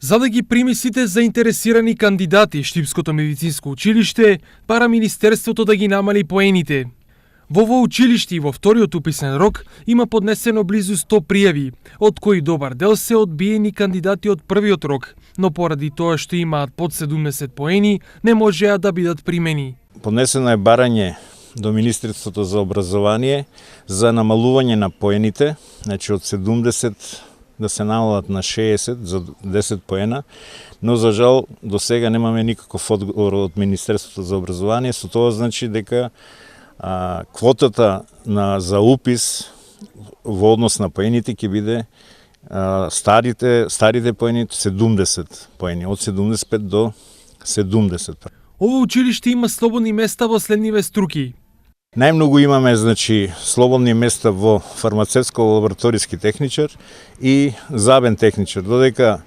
За да ги прими сите заинтересирани кандидати, Штипското медицинско училиште пара Министерството да ги намали поените. Во ово училиште и во вториот уписен рок има поднесено близу 100 пријави, од кои добар дел се одбиени кандидати од првиот рок, но поради тоа што имаат под 70 поени, не можеа да бидат примени. Поднесено е барање до Министерството за образование за намалување на поените, значи од 70 да се намалат на 60 за 10 поена, но за жал до сега немаме никаков одговор од Министерството за образование, со тоа значи дека квотата за упис во однос на поените ќе биде старите поени 70 поени, од 75 до 70. Ово училиште има слободни места во следниве струки. Најмногу имаме, значи, слободни места во фармацевско-лабораториски техничар и забен техничар, додека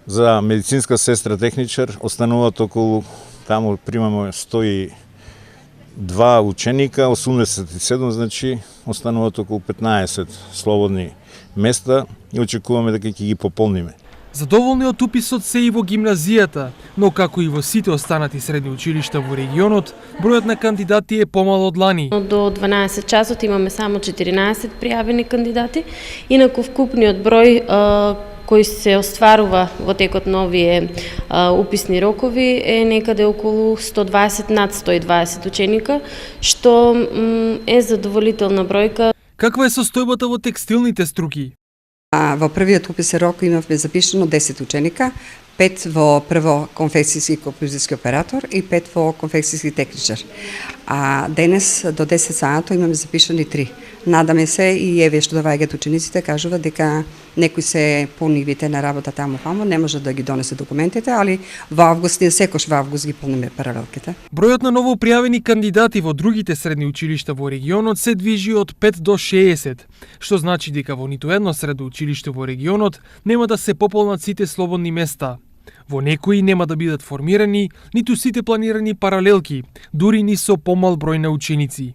за медицинска сестра техничар остануваат околу, таму примаме 102 ученика, 87, значи остануваат околу 15 слободни места и очекуваме дека ќе ги пополниме. Задоволни од уписот се и во гимназијата, но како и во сите останати средни училишта во регионот, бројот на кандидати е помал од лани. До 12 часот имаме само 14 пријавени кандидати, инаку вкупниот број кој се остварува во текот на овие уписни рокови е некаде околу 120 над 120 ученика, што е задоволителна бројка. Каква е состојбата во текстилните струки? Во првиот уписен рок имавме запишано 10 ученика, 5 во прво конфекцијски композицијски оператор и 5 во конфекцијски техничар. А денес до 10 саато имаме запишани 3. Надаме се и еве што доаѓаат учениците кажуваат дека некои се понивите на работа таму каму, не може да ги донесе документите, али во август, ние секош во август ги полниме паралелките. Бројот на ново пријавени кандидати во другите средни училишта во регионот се движи од 5 до 60, што значи дека во ниту едно средно училиште во регионот нема да се пополнат сите слободни места. Во некои нема да бидат формирани ниту сите планирани паралелки, дури ни со помал број на ученици.